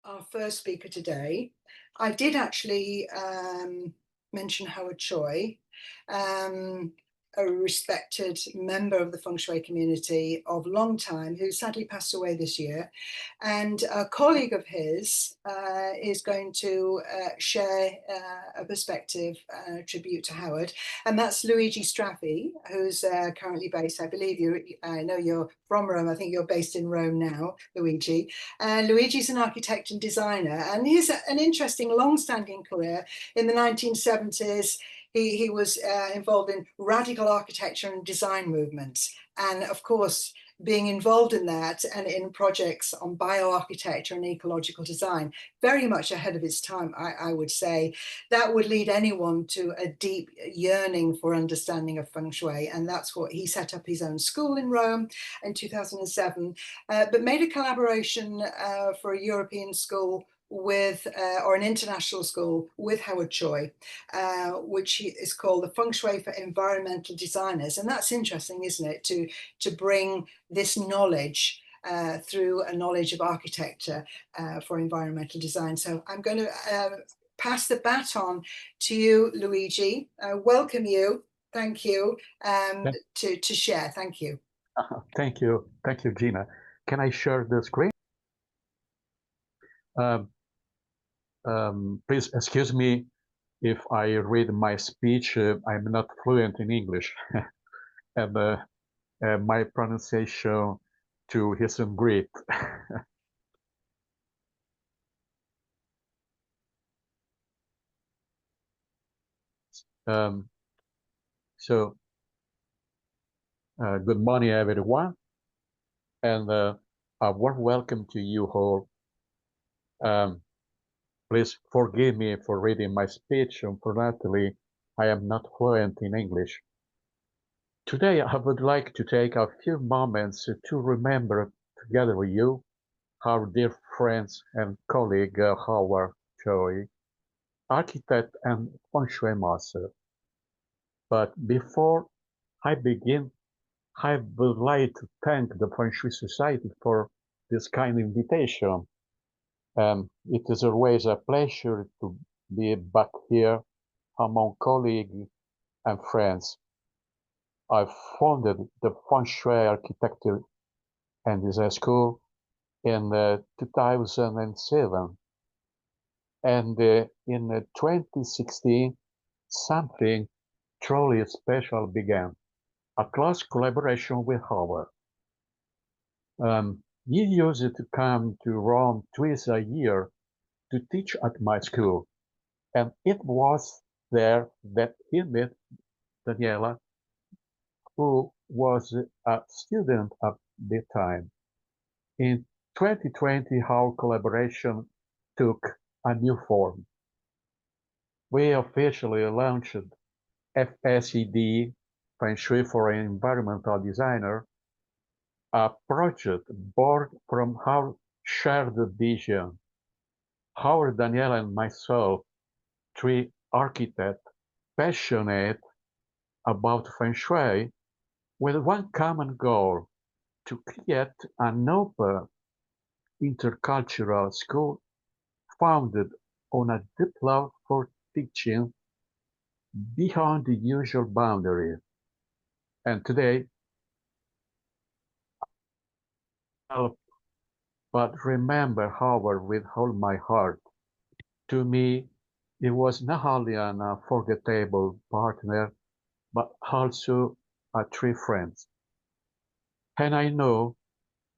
our first speaker today. I did actually mention Howard Choi, a respected member of the feng shui community of long time, who sadly passed away this year. And a colleague of his is going to share a perspective, tribute to Howard, and that's Luigi Straffi, who's currently based, I believe I know you're from Rome, I think you're based in Rome now, Luigi. Luigi's an architect and designer, and he's an interesting long-standing career. In the 1970s, he was involved in radical architecture and design movements. And of course, being involved in that and in projects on bioarchitecture and ecological design, very much ahead of its time, I would say. That would lead anyone to a deep yearning for understanding of feng shui. And that's what he set up his own school in Rome in 2007, but made a collaboration for a European school with, or an international school with Howard Choi, which is called the Feng Shui for Environmental Designers. And that's interesting, isn't it, to bring this knowledge through a knowledge of architecture for environmental design. So I'm going to pass the baton to you, Luigi. Welcome you. Thank you to share. Thank you. Thank you. Thank you, Gina. Can I share the screen? Please excuse me if I read my speech. I'm not fluent in English, and my pronunciation too isn't great. Good morning, everyone, and a warm welcome to you all. Please forgive me for reading my speech. Unfortunately, I am not fluent in English. Today, I would like to take a few moments to remember together with you our dear friends and colleague Howard Choi, architect and feng shui master. But before I begin, I would like to thank the Feng Shui Society for this kind invitation. It is always a pleasure to be back here among colleagues and friends. I founded the Feng Shui Architecture and Design School in 2007. And in 2016, something truly special began, a close collaboration with Howard. He used to come to Rome twice a year to teach at my school, and it was there that he met Daniela, who was a student at the time. In 2020, our collaboration took a new form. We officially launched FSED, Feng Shui for an Environmental Designer, a project born from our shared vision. Howard, Daniela, and myself, three architects passionate about Feng Shui, with one common goal: to create an open intercultural school founded on a deep love for teaching beyond the usual boundaries. And today, but remember Howard with all my heart. To me, he was not only an unforgettable partner, but also a true friend. And I know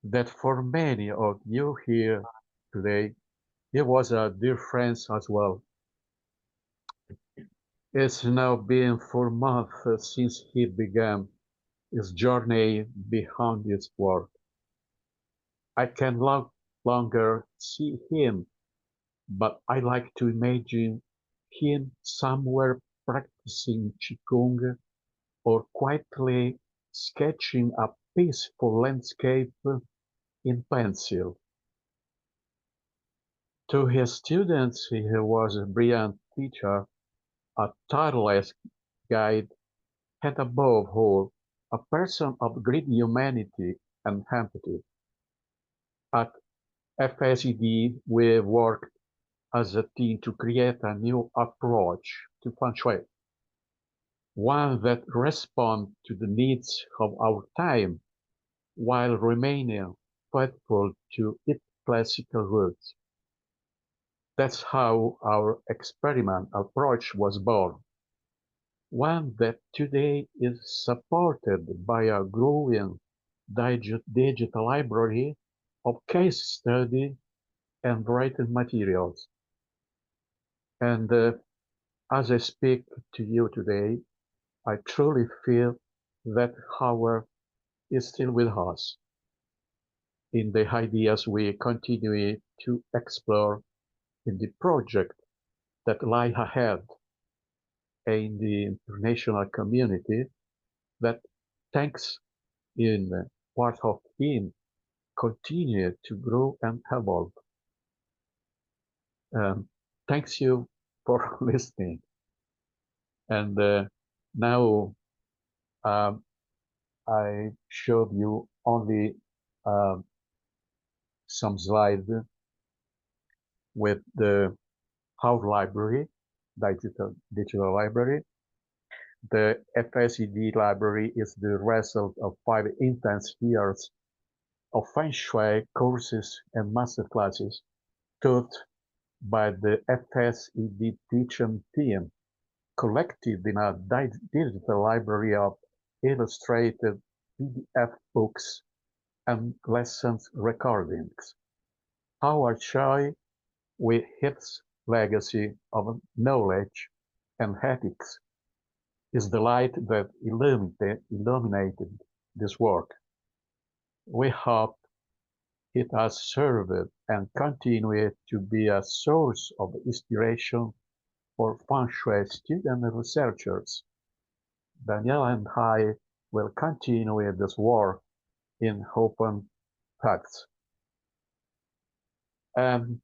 that for many of you here today, he was a dear friend as well. It's now been 4 months since he began his journey beyond his work. I can no longer see him, but I like to imagine him somewhere practicing Qigong or quietly sketching a peaceful landscape in pencil. To his students, he was a brilliant teacher, a tireless guide, and above all, a person of great humanity and empathy. At FSED, we worked as a team to create a new approach to feng shui, one that responds to the needs of our time while remaining faithful to its classical roots. That's how our experiment approach was born, one that today is supported by a growing digital library of case study and written materials. And as I speak to you today, I truly feel that Howard is still with us in the ideas we continue to explore in the project that lie ahead in the international community that, thanks in part of him, continue to grow and evolve. Thanks you for listening. And now um, I showed you only um, some slides with the How library, digital library. The FSED library is the result of 5 intense years of Feng Shui courses and masterclasses taught by the FSED teaching team, collected in a digital library of illustrated PDF books and lessons recordings. Howard Choi, with his legacy of knowledge and ethics, is the light that illuminated this work. We hope it has served and continues to be a source of inspiration for Feng Shui students and researchers. Daniel and I will continue with this work in open texts. And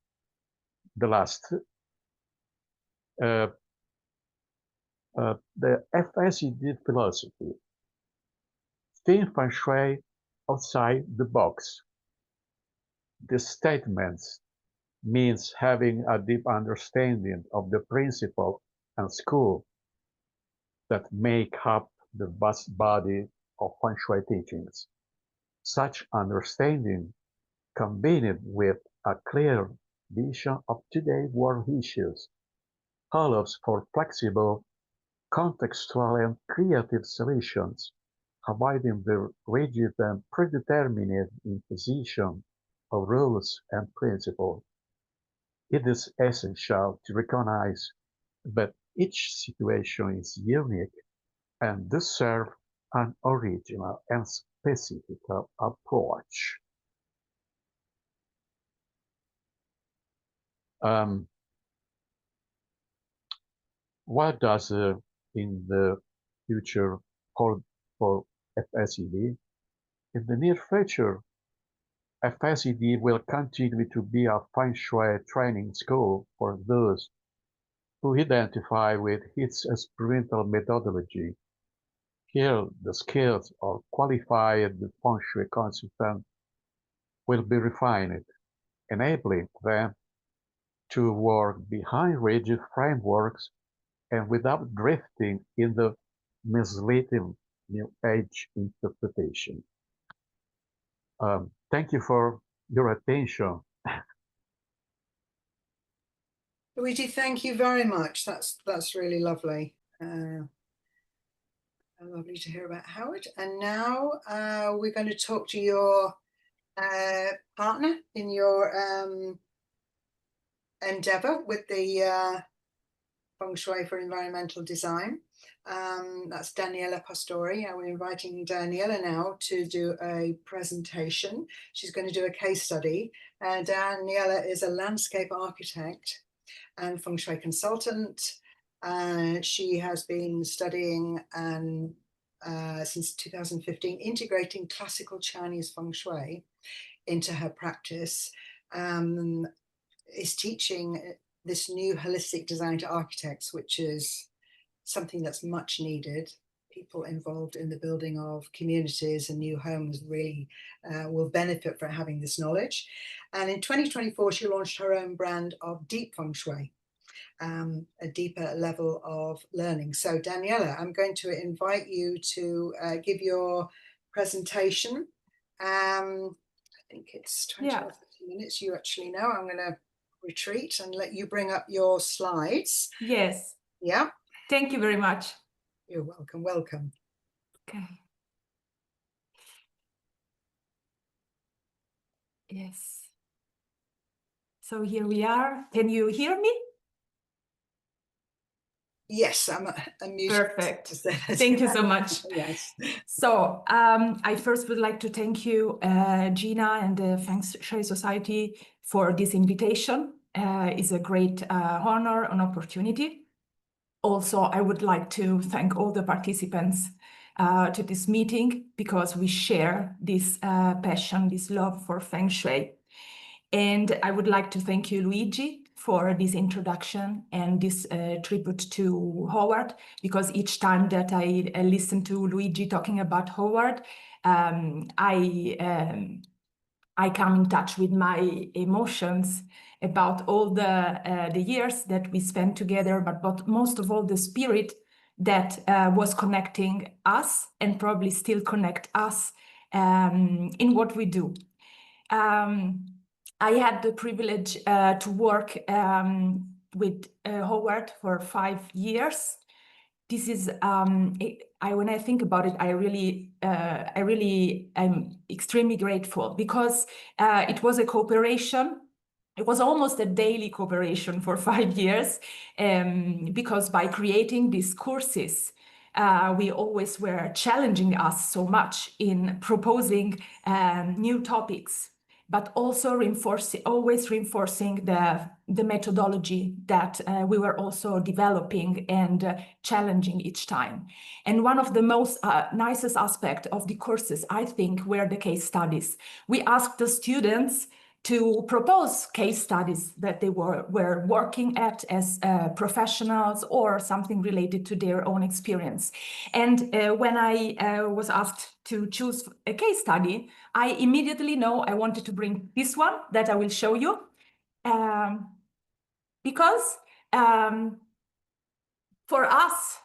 the last, the FSED philosophy, think Feng Shui outside the box. This statement means having a deep understanding of the principle and school that make up the vast body of Feng Shui teachings. Such understanding, combined with a clear vision of today's world issues, allows for flexible, contextual, and creative solutions, avoiding the rigid and predetermined imposition of rules and principles. It is essential to recognize that each situation is unique and deserves an original and specific approach. What does in the future hold for FSED? In the near future, FSED will continue to be a Feng Shui training school for those who identify with its experimental methodology. Here, the skills of qualified Feng Shui consultants will be refined, enabling them to work behind rigid frameworks and without drifting in the misleading New Age interpretation. Thank you for your attention. Luigi, thank you very much. That's really lovely. Lovely to hear about Howard. And now we're going to talk to your partner in your endeavor with the Feng Shui for Environmental Design. That's Daniela Pastori. We're inviting Daniela now to do a presentation. She's going to do a case study. Daniela is a landscape architect and Feng Shui consultant. She has been studying and since 2015, integrating classical Chinese Feng Shui into her practice, is teaching this new holistic design to architects, which is something that's much needed people involved in the building of communities and new homes really will benefit from having this knowledge. And in 2024, she launched her own brand of deep feng shui, a deeper level of learning. So Daniela, I'm going to invite you to give your presentation. I think it's 20 or 30 minutes. You actually know. I'm going to retreat and let you bring up your slides. Yes. Yeah. Thank you very much. You're welcome. Welcome. Okay. Yes. So here we are. Can you hear me? Yes, I'm muted. Perfect. Thank you so much. Yes. So I first would like to thank you, Gina, and the Feng Shui Society for this invitation. It's a great honor and opportunity. Also, I would like to thank all the participants to this meeting, because we share this passion, this love for Feng Shui. And I would like to thank you, Luigi, for this introduction and this tribute to Howard, because each time that I listen to Luigi talking about Howard, I come in touch with my emotions about all the years that we spent together, but most of all the spirit that was connecting us and probably still connect us in what we do. I had the privilege to work with Howard for 5 years. This is when I think about it, I'm extremely grateful, because it was a cooperation. It was almost a daily cooperation for 5 years, because by creating these courses, we always were challenging us so much in proposing new topics, but also always reinforcing the methodology that we were also developing and challenging each time. And one of the most nicest aspects of the courses, I think, were the case studies. We asked the students to propose case studies that they were working at as professionals, or something related to their own experience. And when I was asked to choose a case study, I immediately know I wanted to bring this one that I will show you, because for us,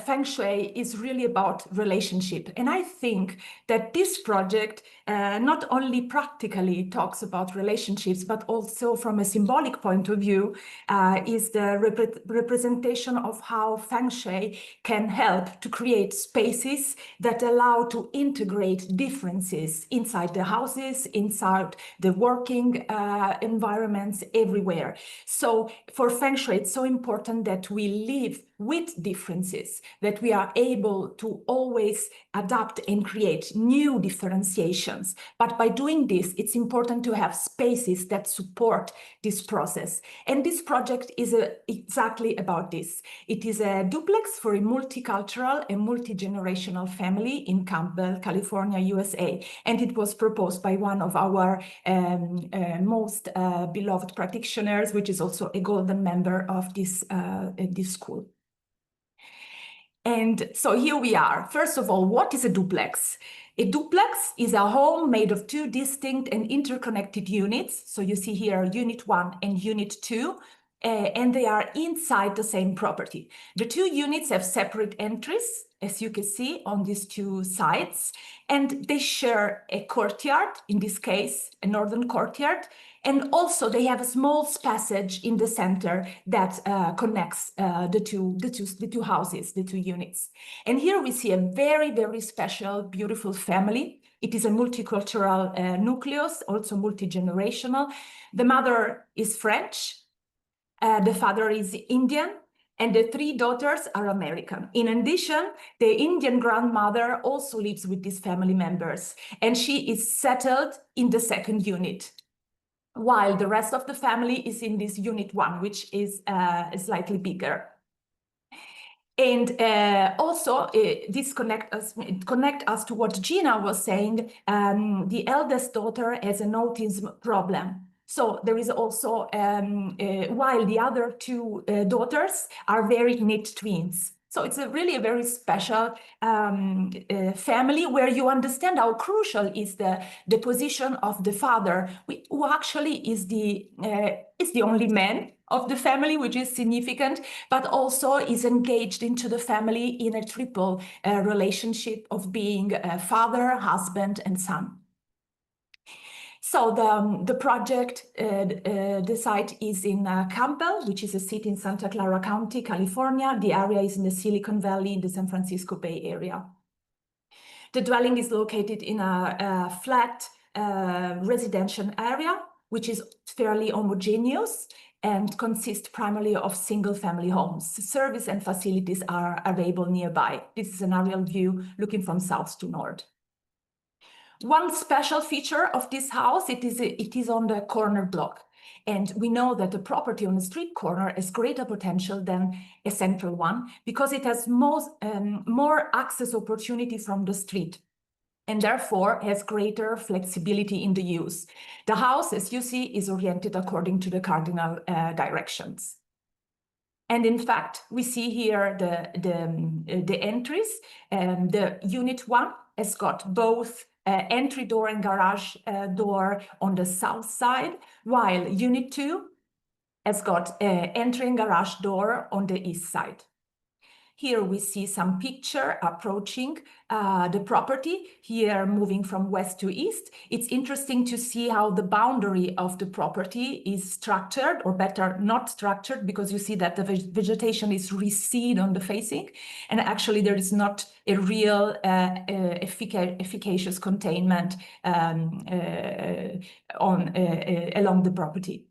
Feng Shui is really about relationship. And I think that this project not only practically talks about relationships, but also from a symbolic point of view, is the representation of how Feng Shui can help to create spaces that allow to integrate differences inside the houses, inside the working environments, everywhere. So for Feng Shui, it's so important that we live with differences, that we are able to always adapt and create new differentiations. But by doing this, it's important to have spaces that support this process. And this project is exactly about this. It is a duplex for a multicultural and multi-generational family in Campbell, California, USA. And it was proposed by one of our most beloved practitioners, which is also a golden member of this school. And so here we are. First of all, what is a duplex? A duplex is a home made of 2 distinct and interconnected units. So you see here Unit 1 and Unit 2, and they are inside the same property. The 2 units have separate entries, as you can see on these 2 sides, and they share a courtyard, in this case, a northern courtyard. And also they have a small passage in the center that connects the two houses, the 2 units. And here we see a very, very special, beautiful family. It is a multicultural nucleus, also multi-generational. The mother is French, the father is Indian, and the 3 daughters are American. In addition, the Indian grandmother also lives with these family members, and she is settled in the 2nd unit, while the rest of the family is in this Unit 1, which is slightly bigger. And also, this connect us to what Gina was saying. The eldest daughter has an autism problem. So there is also, while the other 2 daughters are very knit twins. So it's really a very special family where you understand how crucial is the position of the father, who actually is the only man of the family, which is significant, but also is engaged into the family in a triple relationship of being a father, husband, and son. So the project, the site is in Campbell, which is a city in Santa Clara County, California. The area is in the Silicon Valley in the San Francisco Bay Area. The dwelling is located in a flat residential area, which is fairly homogeneous and consists primarily of single-family homes. Service and facilities are available nearby. This is an aerial view looking from south to north. One special feature of this house, it is on the corner block. And we know that the property on the street corner has greater potential than a central one because it has more access opportunity from the street and therefore has greater flexibility in the use. The house, as you see, is oriented according to the cardinal directions. And in fact, we see here the entries. The unit 1 has got both entry door and garage door on the south side, while unit 2 has got entry and garage door on the east side. Here we see some picture approaching the property, here moving from west to east. It's interesting to see how the boundary of the property is structured, or better, not structured, because you see that the vegetation is recede on the facing, and actually there is not a real efficacious containment along the property.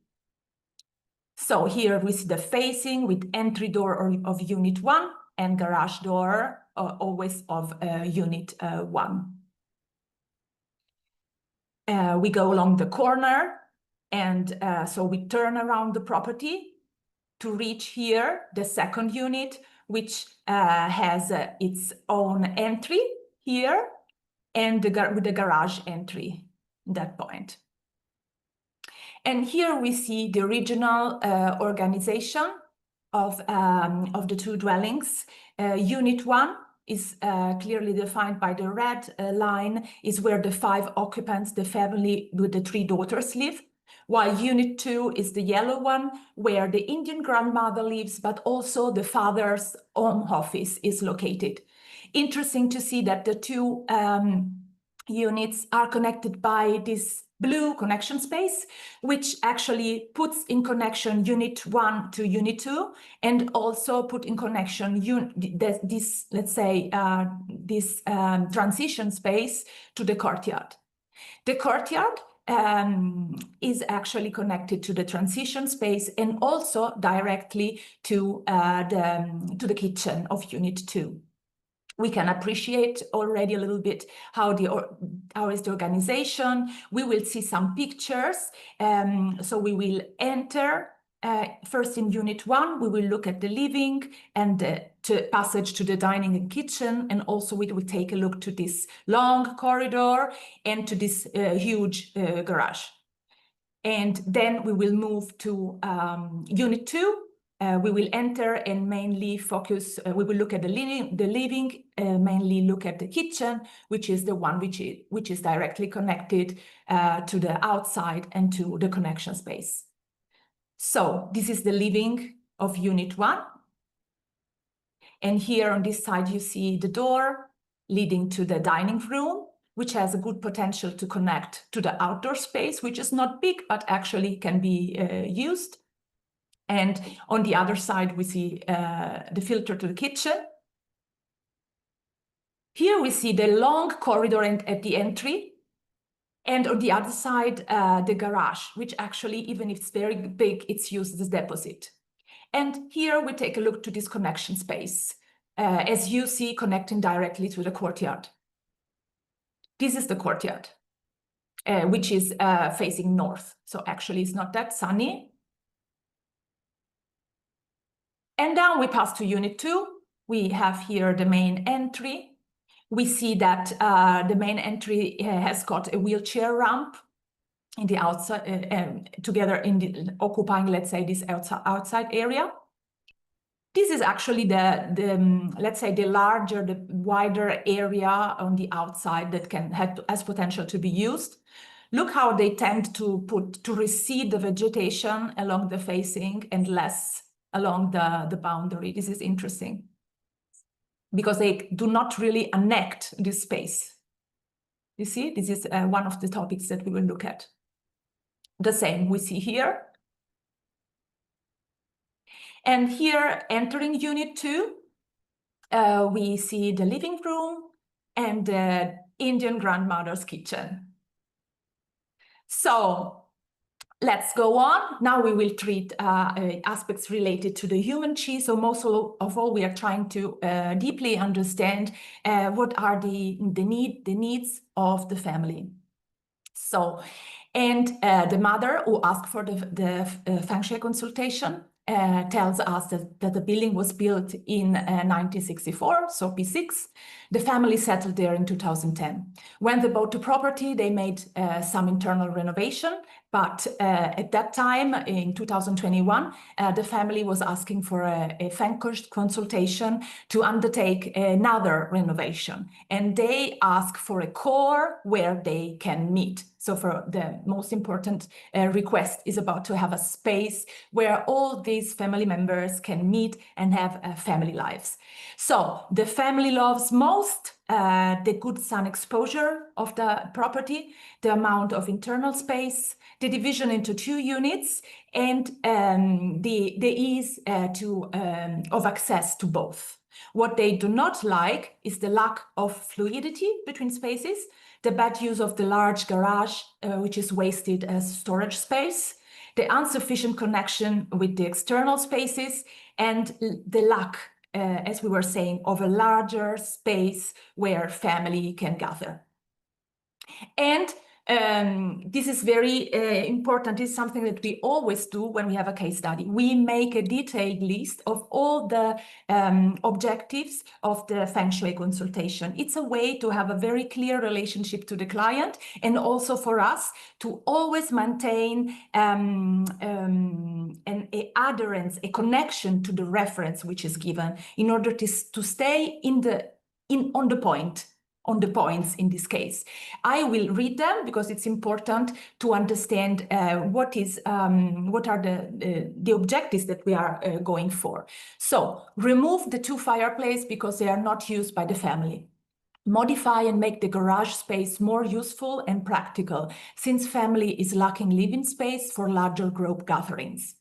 So here we see the facing with entry door of unit 1 and garage door always of unit 1. We go along the corner, and so we turn around the property to reach here the second unit, which has its own entry here and with the garage entry at that point. And here we see the regional organization of the two dwellings. Unit 1 is clearly defined by the red line, is where the 5 occupants, the family with the 3 daughters live, while Unit 2 is the yellow one, where the Indian grandmother lives, but also the father's home office is located. Interesting to see that the two units are connected by this blue connection space, which actually puts in connection Unit 1 to Unit 2, and also put in connection this, let's say, this transition space to the courtyard. The courtyard is actually connected to the transition space and also directly to the kitchen of Unit 2. We can appreciate already a little bit how is the organization. We will see some pictures. So we will enter first in Unit 1. We will look at the living and the passage to the dining and kitchen, and also we will take a look to this long corridor and to this huge garage. And then we will move to Unit 2. We will enter and mainly focus, we will look at the living, mainly look at the kitchen, which is the one which is directly connected to the outside and to the connection space. So this is the living of Unit 1. And here on this side, you see the door leading to the dining room, which has a good potential to connect to the outdoor space, which is not big, but actually can be used. And on the other side, we see the filter to the kitchen. Here we see the long corridor at the entry. And on the other side, the garage, which actually, even if it's very big, it's used as a deposit. And here we take a look to this connection space, as you see, connecting directly to the courtyard. This is the courtyard, which is facing north. So actually, it's not that sunny. And now we pass to Unit 2. We have here the main entry. We see that the main entry has got a wheelchair ramp in the outside, together in the occupying, let's say, this outside area. This is actually let's say the larger, the wider area on the outside that has potential to be used. Look how they tend to recede the vegetation along the facing and less along the boundary. This is interesting because they do not really annex this space. You see, this is one of the topics that we will look at. The same we see here. And here, entering Unit 2, we see the living room and the Indian grandmother's kitchen. So let's go on. Now we will treat aspects related to the human chi. So most of all, we are trying to deeply understand what are the needs of the family. So, and the mother who asked for the feng shui consultation tells us that the building was built in 1964, so P6. The family settled there in 2010. When they bought the property, they made some internal renovation, but at that time, in 2021, the family was asking for a feng shui consultation to undertake another renovation. And they ask for a core where they can meet. So for the most important request is about to have a space where all these family members can meet and have family lives. So the family loves most the good sun exposure of the property, the amount of internal space, the division into 2 units, and the ease of access to both. What they do not like is the lack of fluidity between spaces, the bad use of the large garage, which is wasted as storage space, the insufficient connection with the external spaces, and the lack, as we were saying, of a larger space where family can gather. And this is very important. It's something that we always do when we have a case study. We make a detailed list of all the objectives of the feng shui consultation. It's a way to have a very clear relationship to the client, and also for us to always maintain an adherence, a connection to the reference which is given, in order to stay on the points in this case. I will read them because it's important to understand what are the objectives that we are going for. So remove the 2 fireplaces because they are not used by the family. Modify and make the garage space more useful and practical, since family is lacking living space for larger group gatherings.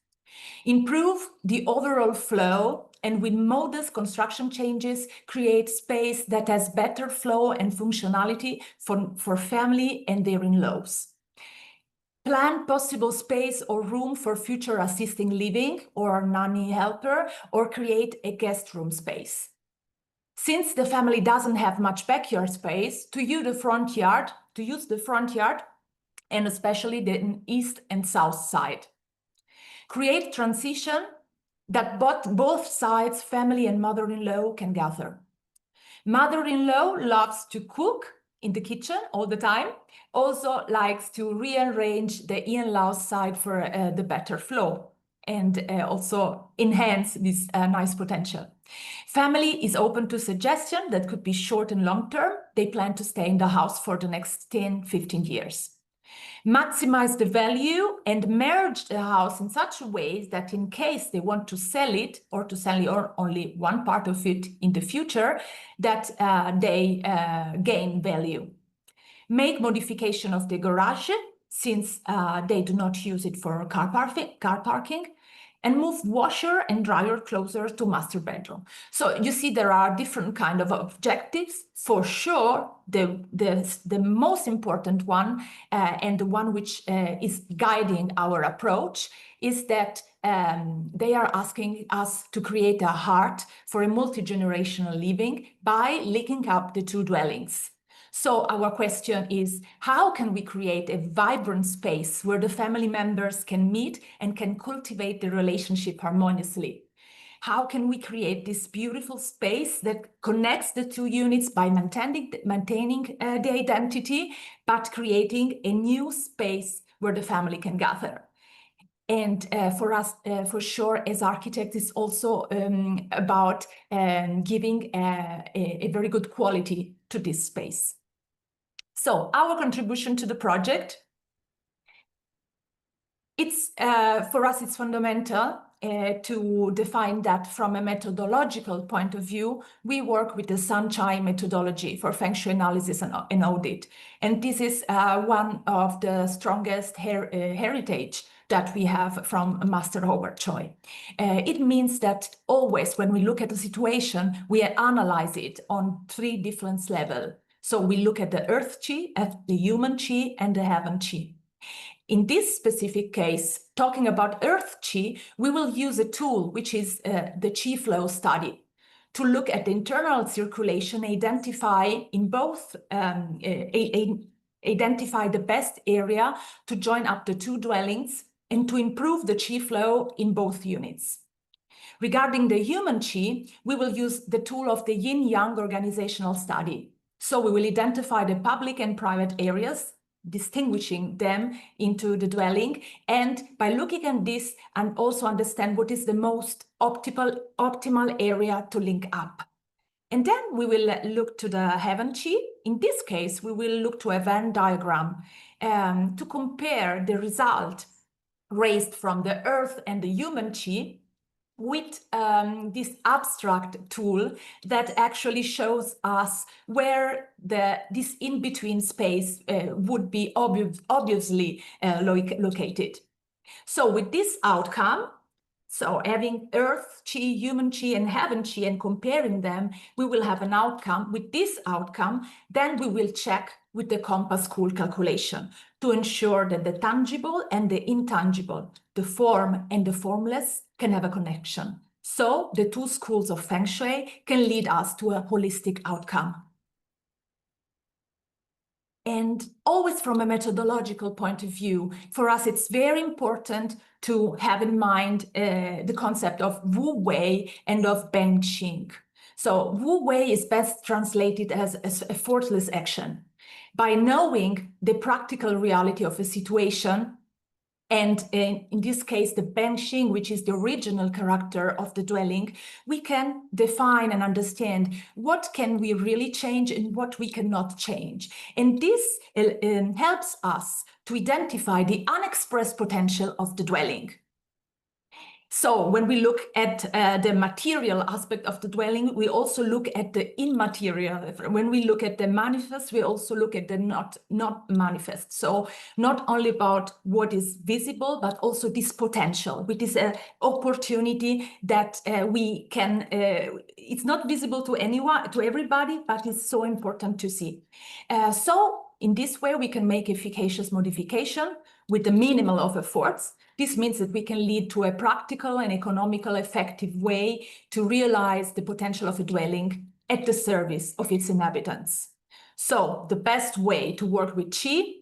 Improve the overall flow, and with modest construction changes, create space that has better flow and functionality for family and their in-laws. Plan possible space or room for future assisting living or nanny helper, or create a guest room space. Since the family doesn't have much backyard space, to use the front yard, and especially the east and south side. Create transition that both sides, family and mother-in-law, can gather. Mother-in-law loves to cook in the kitchen all the time, also likes to rearrange the in-laws side for the better flow, and also enhance this nice potential. Family is open to suggestion that could be short and long term. They plan to stay in the house for the next 10-15 years. Maximize the value and merge the house in such a way that in case they want to sell it, or to sell only one part of it in the future, that they gain value. Make modification of the garage, since they do not use it for car parking, and move washer and dryer closer to master bedroom. So you see, there are different kind of objectives. For sure, the most important one, and the one which is guiding our approach, is that they are asking us to create a heart for a multi-generational living by linking up the 2 dwellings. So our question is, how can we create a vibrant space where the family members can meet and can cultivate the relationship harmoniously? How can we create this beautiful space that connects the 2 units by maintaining the identity, but creating a new space where the family can gather? And for us, for sure, as architects, it's also about giving a very good quality to this space. So our contribution to the project, it's for us, it's fundamental to define that from a methodological point of view. We work with the Sunshine methodology for Feng Shui analysis and audit. And this is one of the strongest heritage that we have from Master Howard Choi. It means that always when we look at a situation, we analyze it on 3 different levels. So we look at the earth chi, at the human chi, and the heaven chi. In this specific case, talking about earth chi, we will use a tool, which is the chi flow study, to look at the internal circulation, identify in both, identify the best area to join up the 2 dwellings and to improve the chi flow in both units. Regarding the human chi, we will use the tool of the yin-yang organizational study. So we will identify the public and private areas, distinguishing them into the dwelling, and by looking at this and also understand what is the most optimal area to link up. And then we will look to the heaven chi. In this case, we will look to a Venn diagram to compare the result raised from the earth and the human chi with this abstract tool that actually shows us where this in-between space would be obviously located. So with this outcome, so having earth chi, human chi, and heaven chi, and comparing them, we will have an outcome. With this outcome, then we will check with the compass school calculation to ensure that the tangible and the intangible, the form and the formless, can have a connection. So the 2 schools of Feng Shui can lead us to a holistic outcome. And always from a methodological point of view, for us, it's very important to have in mind the concept of Wu Wei and of Beng Qing. So Wu Wei is best translated as effortless action. By knowing the practical reality of a situation, and in this case, the Beng Qing, which is the original character of the dwelling, we can define and understand what can we really change and what we cannot change. And this helps us to identify the unexpressed potential of the dwelling. So when we look at the material aspect of the dwelling, we also look at the immaterial. When we look at the manifest, we also look at the not manifest. So not only about what is visible, but also this potential, which is an opportunity that we can, it's not visible to anyone, to everybody, but it's so important to see. So in this way, we can make efficacious modification with the minimal of efforts. This means that we can lead to a practical and economical effective way to realize the potential of a dwelling at the service of its inhabitants. So the best way to work with Qi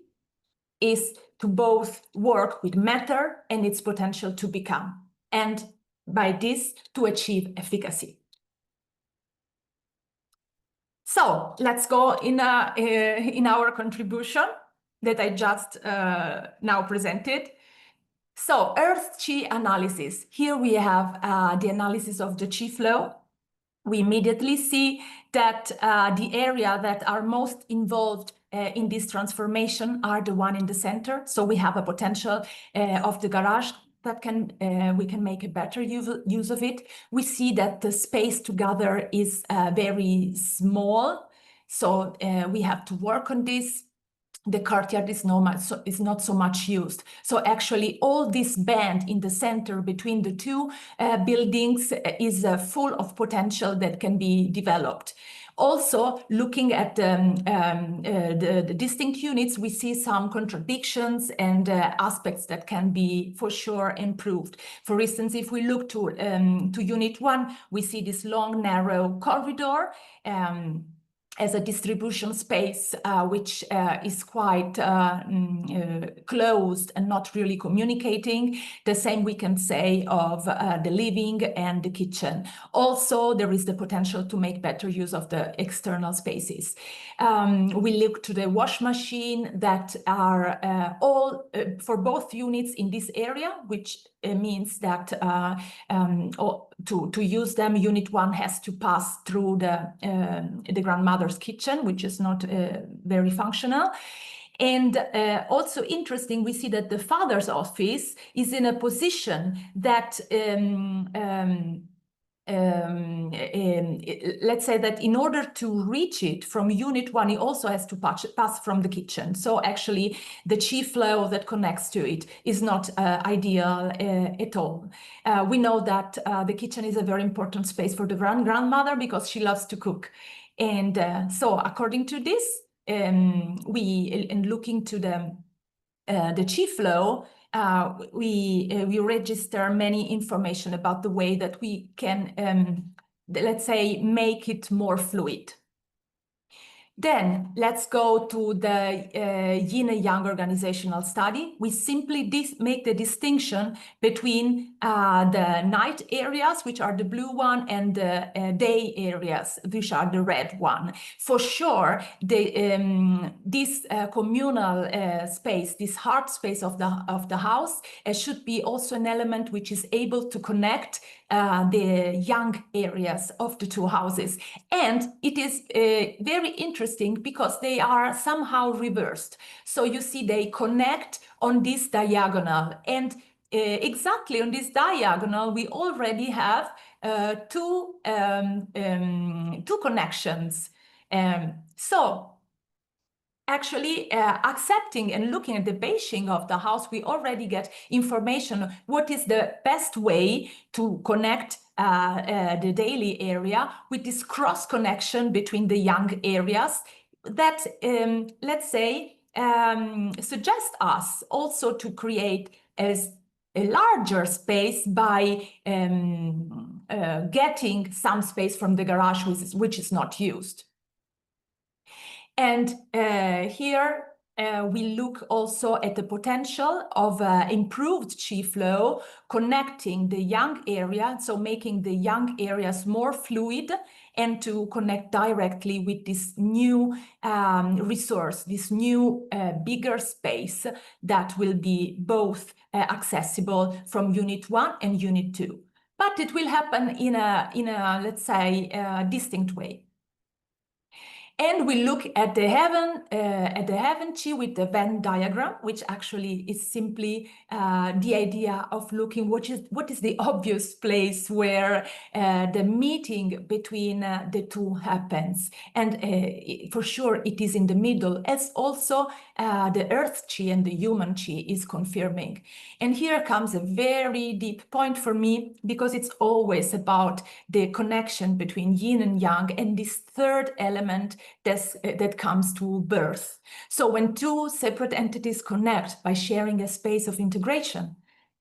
is to both work with matter and its potential to become, and by this to achieve efficacy. So let's go in our contribution that I just now presented. So Earth Qi analysis. Here we have the analysis of the Qi flow. We immediately see that the area that are most involved in this transformation are the one in the center. So we have a potential of the garage that we can make a better use of it. We see that the space to gather is very small. So we have to work on this. The courtyard is not so much used. So actually all this band in the center between the 2 buildings is full of potential that can be developed. Also, looking at the distinct units, we see some contradictions and aspects that can be for sure improved. For instance, if we look to unit 1, we see this long, narrow corridor. as a distribution space, which is quite closed and not really communicating. The same we can say of the living and the kitchen. Also, there is the potential to make better use of the external spaces. We look to the wash machine that are all for both units in this area, which means that to use them, unit 1 has to pass through the grandmother's kitchen, which is not very functional. And also interesting, we see that the father's office is in a position that let's say that in order to reach it from unit 1, he also has to pass from the kitchen. So actually the chi flow that connects to it is not ideal at all. We know that the kitchen is a very important space for the grandmother because she loves to cook. And so according to this, in looking to the chi flow, we register many information about the way that we can, let's say, make it more fluid. Then let's go to the yin and yang organizational study. We simply make the distinction between the night areas, which are the blue one, and the day areas, which are the red one. For sure, this communal space, this heart space of the house, should be also an element which is able to connect the yang areas of the two houses. And it is very interesting because they are somehow reversed. So you see they connect on this diagonal, and exactly on this diagonal we already have two connections. So actually accepting and looking at the beijing of the house, we already get information what is the best way to connect the daily area with this cross connection between the yang areas that, let's say, suggest us also to create as a larger space by getting some space from the garage which is not used. And here we look also at the potential of improved chi flow, connecting the yang area, so making the yang areas more fluid, and to connect directly with this new resource, this new bigger space that will be both accessible from unit 1 and unit 2. But it will happen in a let's say, distinct way. And we look at the heaven chi with the Venn diagram, which actually is simply the idea of looking what is the obvious place where the meeting between the two happens. And for sure it is in the middle, as also the earth chi and the human chi is confirming. And here comes a very deep point for me, because it's always about the connection between yin and yang, and this third element that comes to birth. So when two separate entities connect by sharing a space of integration,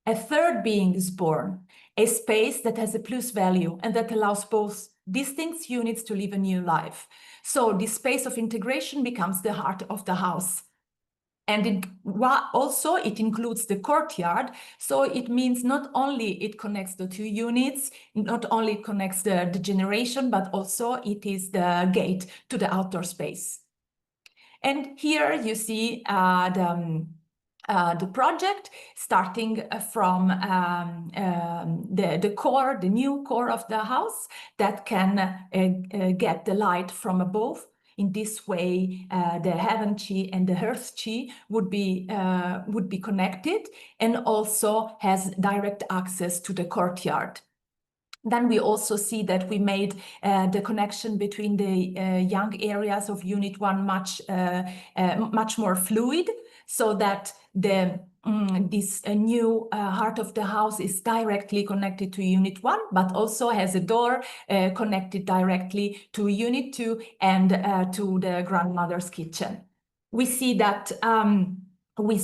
a third being is born, a space that has a plus value and that allows both distinct units to live a new life. So this space of integration becomes the heart of the house. And also it includes the courtyard. So it means not only it connects the two units, not only connects the generation, but also it is the gate to the outdoor space. And here you see the project starting from the core, the new core of the house that can get the light from above. In this way, the heaven chi and the earth chi would be connected, and also has direct access to the courtyard. Then we also see that we made the connection between the yang areas of unit 1 much more fluid, so that this new heart of the house is directly connected to unit 1, but also has a door connected directly to unit 2 and to the grandmother's kitchen. We see that we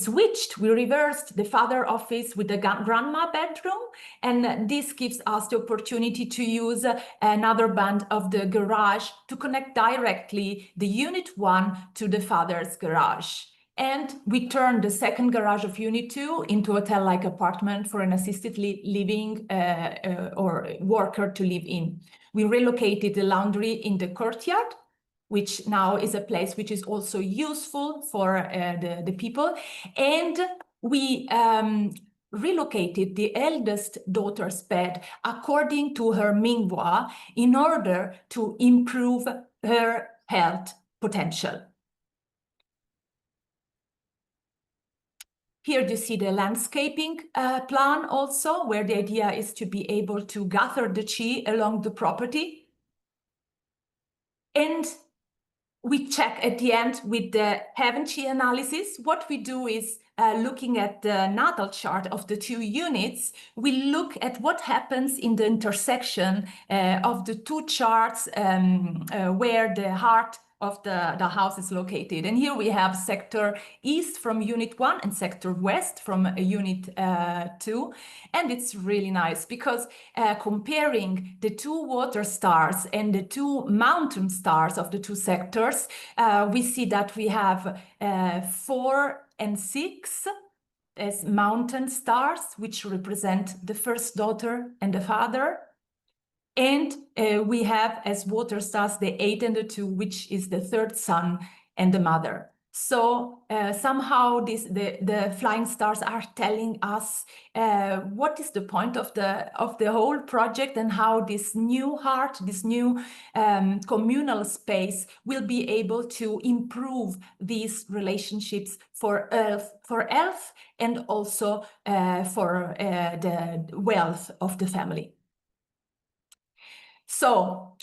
reversed the father office with the grandma bedroom, and this gives us the opportunity to use another band of the garage to connect directly the unit 1 to the father's garage. And we turned the second garage of Unit 2 into a hotel-like apartment for an assisted living or worker to live in. We relocated the laundry in the courtyard, which now is a place which is also useful for the people. And we relocated the eldest daughter's bed according to her Mingwa in order to improve her health potential. Here you see the landscaping plan also, where the idea is to be able to gather the chi along the property. And we check at the end with the heaven chi analysis. What we do is looking at the natal chart of the 2 units, we look at what happens in the intersection of the 2 charts where the heart of the house is located. And here we have sector east from Unit 1 and sector west from Unit 2. And it's really nice because comparing the 2 water stars and the 2 mountain stars of the 2 sectors, we see that we have 4 and 6 as mountain stars, which represent the first daughter and the father. And we have as water stars the 8 and the 2, which is the third son and the mother. So somehow the flying stars are telling us what is the point of the whole project, and how this new heart, this new communal space will be able to improve these relationships for health and also for the wealth of the family. So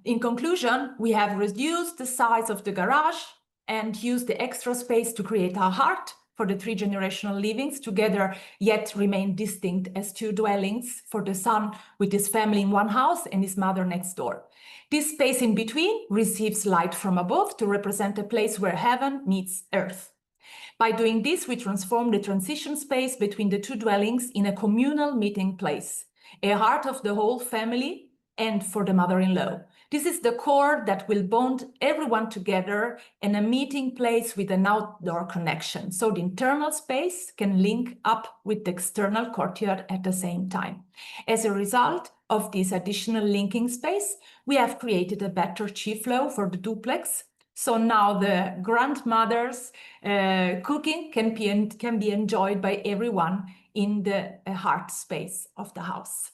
in conclusion, we have reduced the size of the garage and used the extra space to create a heart for the 3 generational livings together, yet remain distinct as 2 dwellings for the son with his family in one house and his mother next door. This space in between receives light from above to represent a place where heaven meets earth. By doing this, we transform the transition space between the 2 dwellings in a communal meeting place, a heart of the whole family, and for the mother-in-law. This is the core that will bond everyone together in a meeting place with an outdoor connection. So the internal space can link up with the external courtyard at the same time. As a result of this additional linking space, we have created a better chi flow for the duplex. So now the grandmother's cooking can be enjoyed by everyone in the heart space of the house.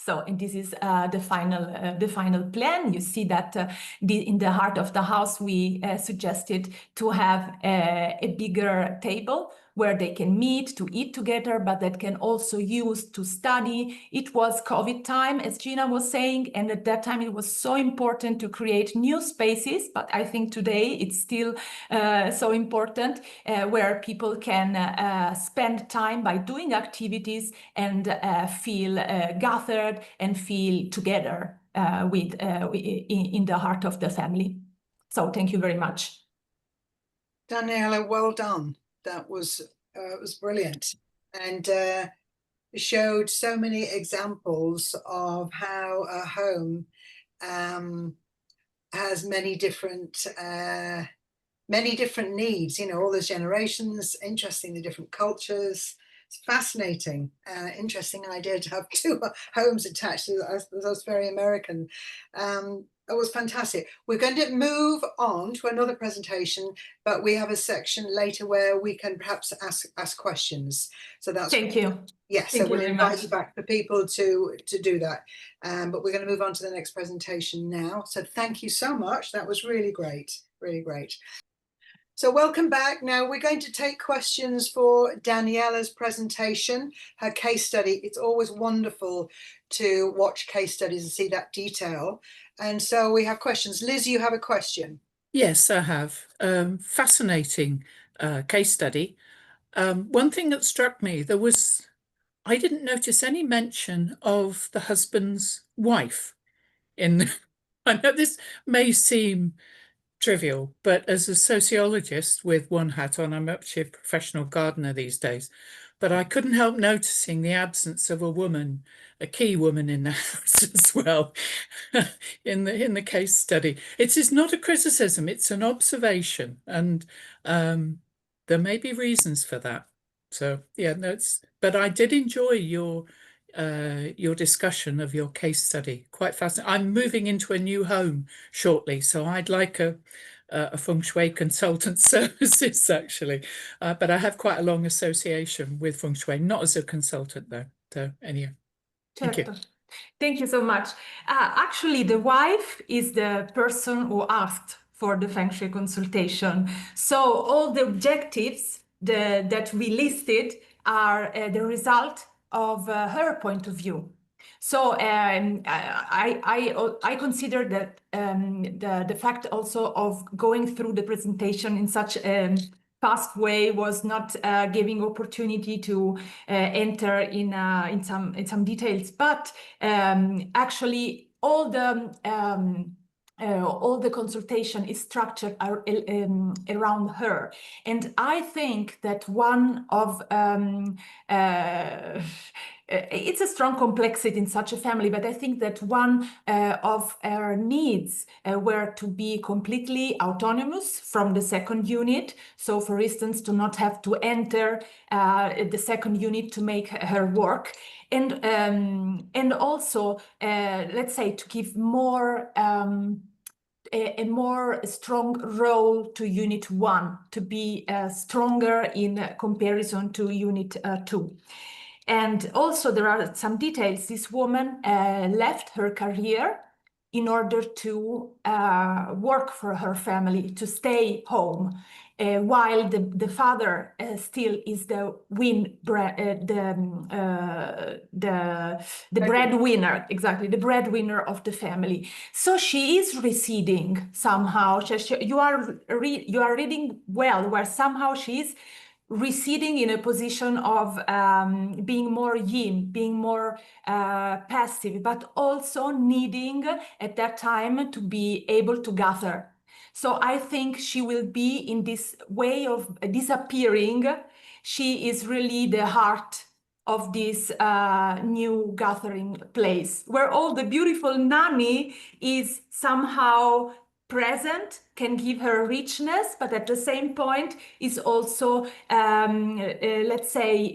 So, and this is the final plan. You see that in the heart of the house, we suggested to have a bigger table where they can meet to eat together, but that can also use to study. It was COVID time, as Gina was saying, and at that time it was so important to create new spaces, but I think today it's still so important where people can spend time by doing activities and feel gathered and feel together in the heart of the family. So thank you very much. Daniela, well done. That was it was brilliant, and showed so many examples of how a home has many different needs. You know, all those generations. Interesting, the different cultures. It's fascinating, interesting idea to have 2 homes attached. That's very American. It was fantastic. We're going to move on to another presentation, but we have a section later where we can perhaps ask questions. So that's thank you. Yes, so we'll invite you back for people to do that. But we're going to move on to the next presentation now. So thank you so much. That was really great, really great. So welcome back. Now we're going to take questions for Daniela's presentation, her case study. It's always wonderful to watch case studies and see that detail. And so we have questions. Liz, you have a question. Yes, I have. Fascinating case study. One thing that struck me, I didn't notice any mention of the husband's wife in, I know this may seem trivial, but as a sociologist with one hat on, I'm actually a professional gardener these days, but I couldn't help noticing the absence of a woman, a key woman in the house as well, in the case study. It is not a criticism, it's an observation, and there may be reasons for that. So yeah, no, but I did enjoy your discussion of your case study. Quite fascinating. I'm moving into a new home shortly, so I'd like a feng shui consultant services actually, but I have quite a long association with feng shui, not as a consultant though. So anyway, thank you. Thank you so much. Actually, the wife is the person who asked for the feng shui consultation. So all the objectives that we listed are the result of her point of view. So I consider that the fact also of going through the presentation in such a fast way was not giving opportunity to enter in some details, but actually all the consultation is structured around her. And I think that one of it's a strong complexity in such a family, but I think that one of her needs were to be completely autonomous from the second unit. So for instance, to not have to enter the second unit to make her work. And also, let's say, to give more a more strong role to Unit 1, to be stronger in comparison to Unit 2. And also there are some details. This woman left her career in order to work for her family, to stay home, while the father still is the breadwinner, exactly, the breadwinner of the family. So she is receding somehow. You are reading well, where somehow she is receding in a position of being more yin, being more passive, but also needing at that time to be able to gather. So I think she will be in this way of disappearing. She is really the heart of this new gathering place, where all the beautiful Nani is somehow present, can give her richness, but at the same point is also, let's say,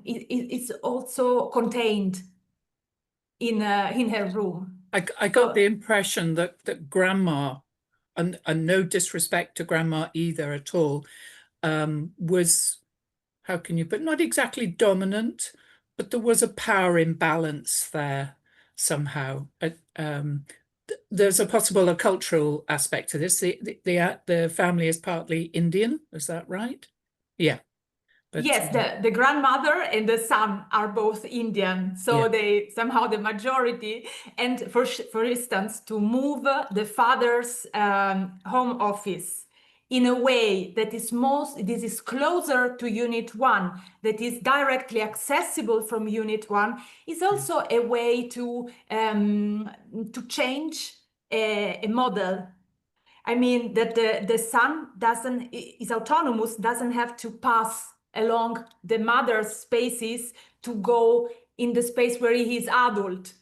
it's also contained in her room. I got the impression that grandma, and no disrespect to grandma either at all, was, how can you put, not exactly dominant, but there was a power imbalance there somehow. There's a possible a cultural aspect to this. The family is partly Indian, is that right? Yeah. But, yes, the grandmother and the son are both Indian, so yeah. They somehow the majority. And for instance, to move the father's home office in a way that this is closer to Unit 1, that is directly accessible from Unit 1, is also a way to change a model. I mean that the son is autonomous, doesn't have to pass along the mother's spaces to go in the space where he is adult.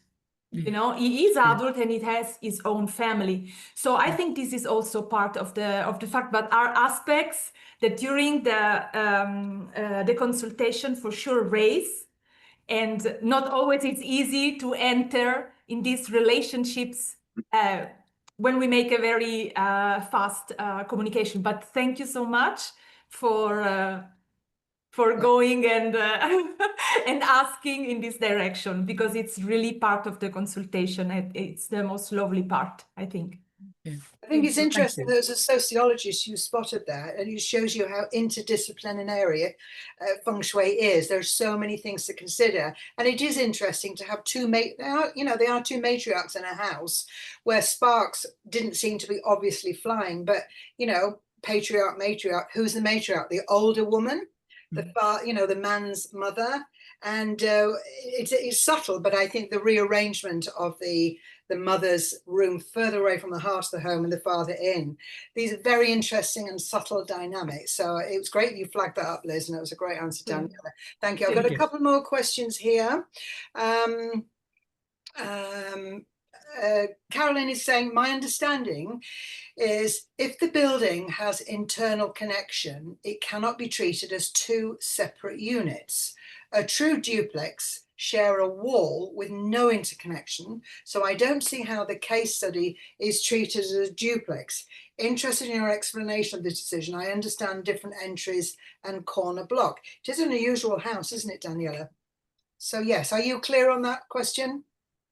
You know, he is adult and he has his own family. So I think this is also part of the fact, but are aspects that during the consultation for sure raise, and not always it's easy to enter in these relationships when we make a very fast communication. But thank you so much for going and and asking in this direction, because it's really part of the consultation. It's the most lovely part, I think. Yeah. I think it's interesting that as a sociologist you spotted that, and it shows you how interdisciplinary feng shui is. There's so many things to consider, and it is interesting to have two there are two matriarchs in a house where sparks didn't seem to be obviously flying, but patriarch, matriarch. Who's the matriarch? The older woman, the man's mother. And it's subtle, but I think the rearrangement of the the mother's room further away from the heart of the home and the father in. These are very interesting and subtle dynamics. So it was great you flagged that up, Liz, and it was a great answer, Daniela. Thank you. I've got a couple more questions here. Carolyn is saying, my understanding is if the building has internal connection, it cannot be treated as two separate units. A true duplex share a wall with no interconnection, so I don't see how the case study is treated as a duplex. Interested in your explanation of this decision. I understand different entries and corner block. It is an unusual house, isn't it, Daniela? So yes, are you clear on that question?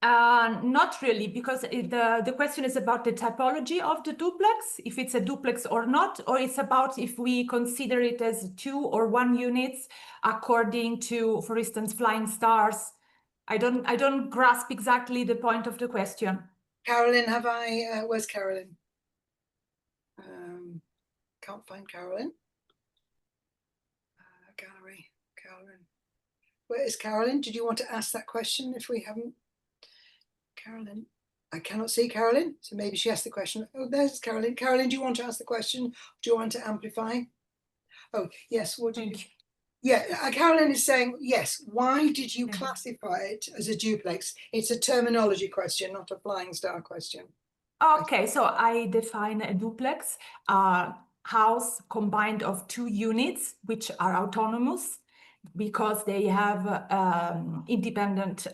Not really, because the question is about the typology of the duplex, if it's a duplex or not, or it's about if we consider it as 2 or 1 units according to, for instance, flying stars. I don't grasp exactly the point of the question. Carolyn, have I, where's Carolyn? Can't find Carolyn. Gallery, Carolyn. Where is Carolyn? Did you want to ask that question if we haven't? Carolyn, I cannot see Carolyn, so maybe she asked the question. Oh, there's Carolyn. Carolyn, do you want to ask the question? Do you want to amplify? Oh, yes. What do you? Yeah, Carolyn is saying, yes, why did you classify it as a duplex? It's a terminology question, not a flying star question. Okay, so I define a duplex, house combined of 2 units, which are autonomous because they have independent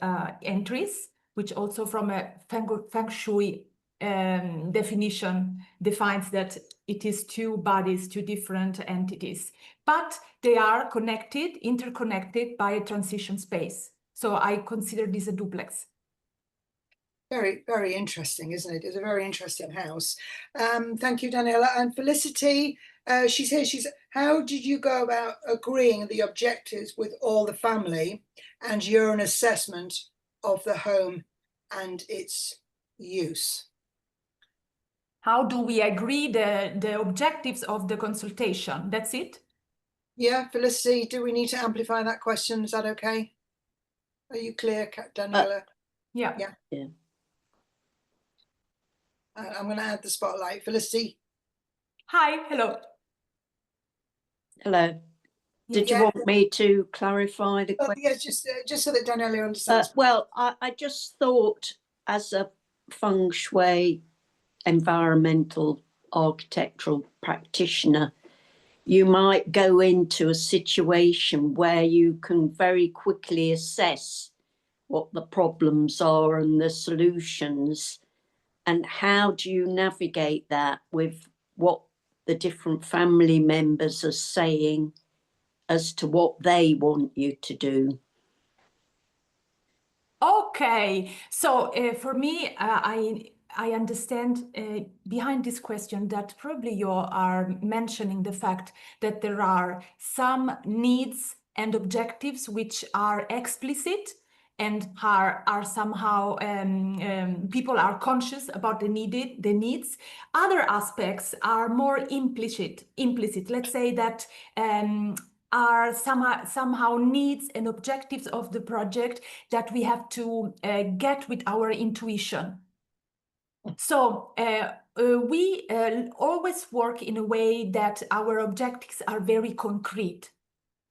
entries, which also from a feng shui definition defines that it is 2 bodies, 2 different entities, but they are connected, interconnected by a transition space. So I consider this a duplex. Very, very interesting, isn't it? It's a very interesting house. Thank you, Daniela. And Felicity, she says, how did you go about agreeing the objectives with all the family and your own assessment of the home and its use? How do we agree the objectives of the consultation? That's it? Yeah, Felicity, do we need to amplify that question? Is that okay? Are you clear, Daniela? Yeah. I'm going to add the spotlight. Felicity. Hi, hello. Hello. Did you want me to clarify the question? Yes, just so that Daniela understands. Well, I just thought as a feng shui environmental architectural practitioner, you might go into a situation where you can very quickly assess what the problems are and the solutions. And how do you navigate that with what the different family members are saying as to what they want you to do? Okay, so for me, I understand behind this question that probably you are mentioning the fact that there are some needs and objectives which are explicit and are somehow people are conscious about the needs. Other aspects are more implicit. Let's say that are somehow needs and objectives of the project that we have to get with our intuition. So we always work in a way that our objectives are very concrete.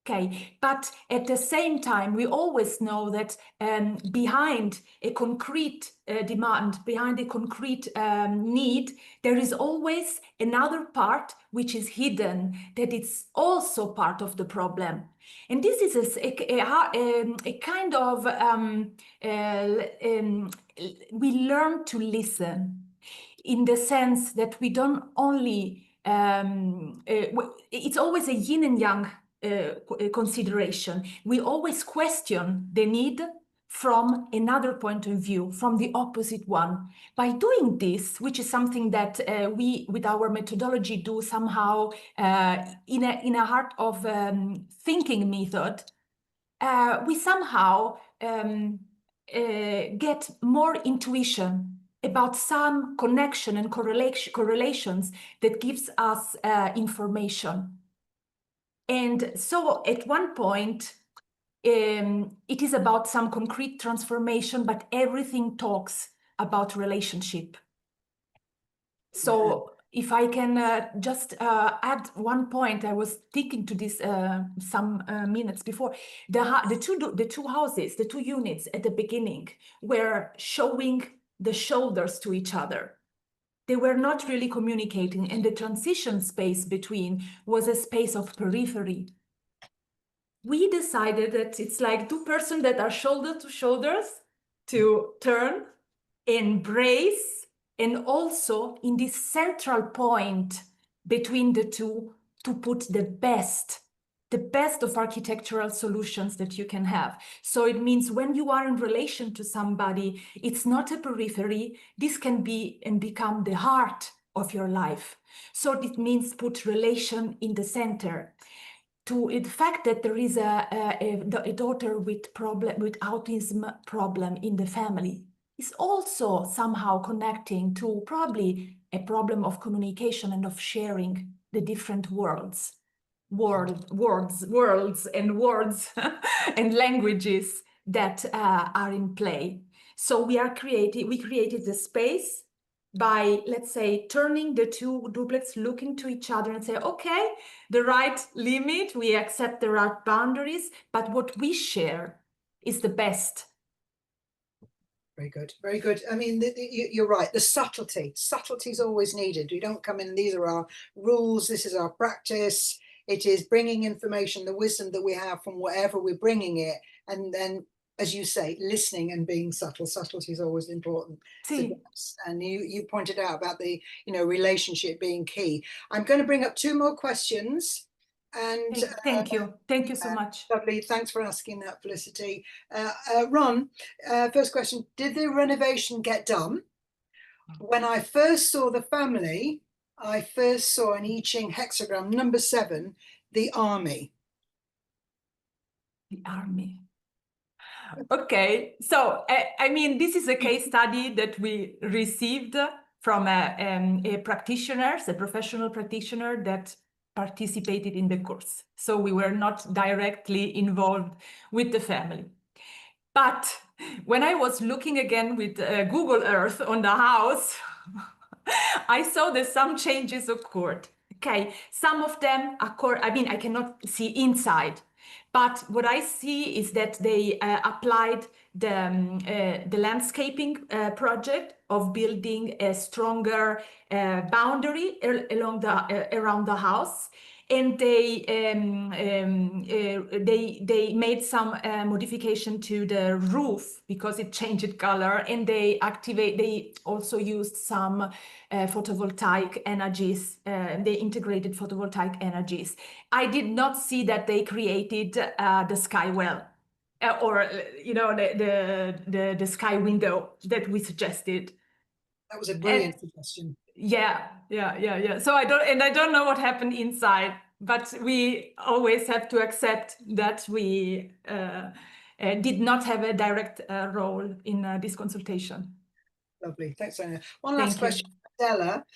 Okay, but at the same time, we always know that behind a concrete demand, behind a concrete need, there is always another part which is hidden, that it's also part of the problem. And this is a kind of, we learn to listen in the sense that we don't only, it's always a yin and yang consideration. We always question the need from another point of view, from the opposite one. By doing this, which is something that we, with our methodology, do somehow in a heart of thinking method, we somehow get more intuition about some connection and correlations that gives us information. And so at one point, it is about some concrete transformation, but everything talks about relationship. So if I can just add one point, I was thinking to this some minutes before. The two houses, the two units at the beginning were showing the shoulders to each other. They were not really communicating, and the transition space between was a space of periphery. We decided that it's like two persons that are shoulder to shoulders to turn, embrace, and also in this central point between the two to put the best of architectural solutions that you can have. So it means when you are in relation to somebody, it's not a periphery. This can be and become the heart of your life. So it means put relation in the center. To the fact that there is a daughter with autism problem in the family is also somehow connecting to probably a problem of communication and of sharing the different words and words and languages that are in play. So we created the space by, let's say, turning the two duplets, looking to each other and say, okay, the right limit, we accept the right boundaries, but what we share is the best. Very good, very good. I mean, you're right. The subtlety is always needed. We don't come in, these are our rules, this is our practice. It is bringing information, the wisdom that we have from wherever we're bringing it. And then, as you say, listening and being subtle. Subtlety is always important. See. So, and you pointed out about the, relationship being key. I'm going to bring up two more questions. And thank you so much. Lovely, thanks for asking that, Felicity. Ron, first question, did the renovation get done? When I first saw the family, I first saw an I Ching hexagram number 7, the army. The army. Okay, so I mean, this is a case study that we received from a practitioner, a professional practitioner that participated in the course. So we were not directly involved with the family. But when I was looking again with Google Earth on the house, I saw that some changes occurred. Okay, some of them occur, I mean, I cannot see inside, but what I see is that they applied the landscaping project of building a stronger boundary around the house, and they made some modification to the roof because it changed color, and they also used some photovoltaic energies. They integrated photovoltaic energies. I did not see that they created the sky well. Or the sky window that we suggested. That was a brilliant suggestion. Yeah. So I don't know what happened inside, but we always have to accept that we did not have a direct role in this consultation. Lovely, thanks, Anna. One last question, Stella.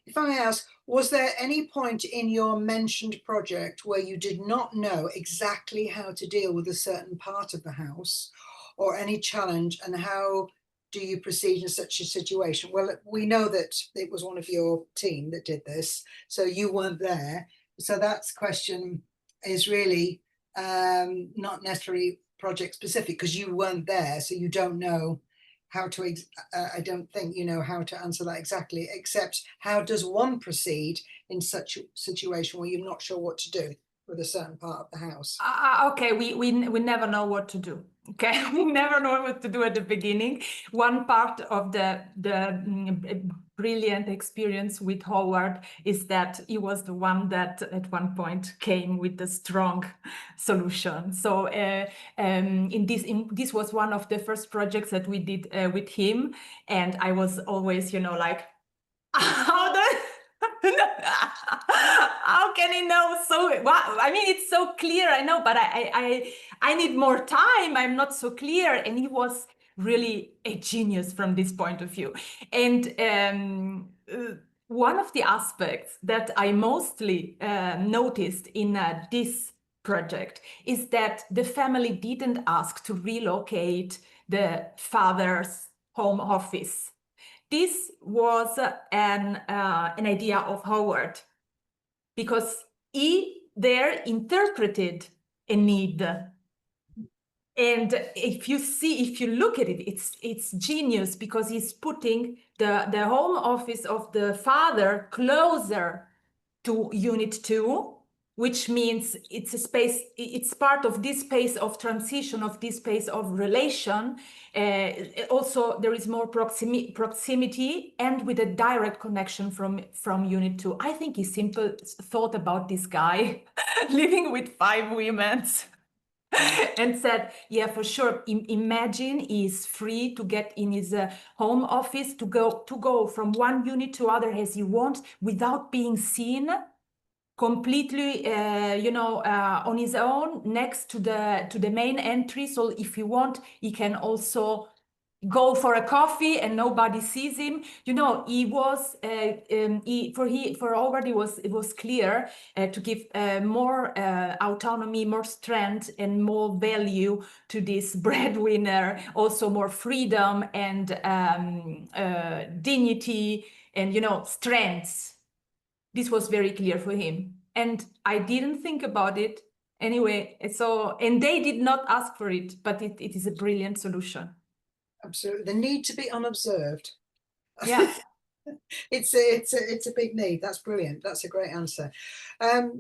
If I ask, was there any point in your mentioned project where you did not know exactly how to deal with a certain part of the house or any challenge, and how do you proceed in such a situation? Well, we know that it was one of your team that did this, so you weren't there. So that question is really not necessarily project specific because you weren't there, so you don't know how to, I don't think you know how to answer that exactly, except how does one proceed in such a situation where you're not sure what to do with a certain part of the house? Okay, we never know what to do. Okay, we never know what to do at the beginning. One part of the brilliant experience with Howard is that he was the one that at one point came with the strong solution. So this was one of the first projects that we did with him, and I was always, like, how can he know so well? I mean, it's so clear, I know, but I need more time. I'm not so clear. And he was really a genius from this point of view. And one of the aspects that I mostly noticed in this project is that the family didn't ask to relocate the father's home office. This was an idea of Howard, because he there interpreted a need. And if you look at it, it's genius, because he's putting the home office of the father closer to Unit 2, which means it's a space, it's part of this space of transition, of this space of relation. Also, there is more proximity and with a direct connection from Unit 2. I think he simply thought about this guy living with 5 women. And said, yeah, for sure, imagine he's free to get in his home office, to go from one unit to other as he wants, without being seen, completely on his own, next to the main entry. So if he want, he can also go for a coffee and nobody sees him. He was for Howard, it was clear to give more autonomy, more strength, and more value to this breadwinner, also more freedom and dignity and strength. This was very clear for him, and I didn't think about it anyway. And they did not ask for it, but it is a brilliant solution. Absolutely, the need to be unobserved. Yeah. It's a big need. That's brilliant. That's a great answer.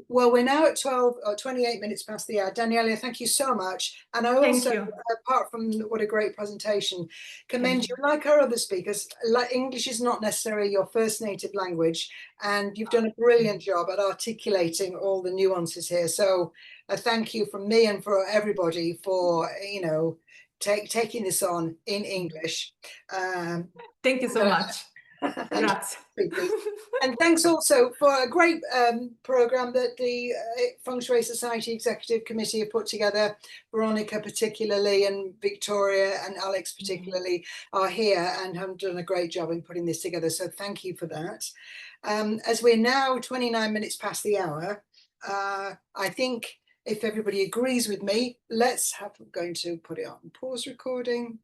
Well, we're now at 28 minutes past the hour. Daniela, thank you so much. And I also, apart from what a great presentation, commend you. Like our other speakers, like English is not necessarily your first native language, and you've done a brilliant job at articulating all the nuances here. So a thank you from me and for everybody for, taking this on in English. Thank you so much. And thanks also for a great program that the Feng Shui Society Executive Committee have put together. Veronica particularly, and Victoria and Alex particularly are here and have done a great job in putting this together. So thank you for that. As we're now 29 minutes past the hour, I think if everybody agrees with me, I'm going to put it on pause recording.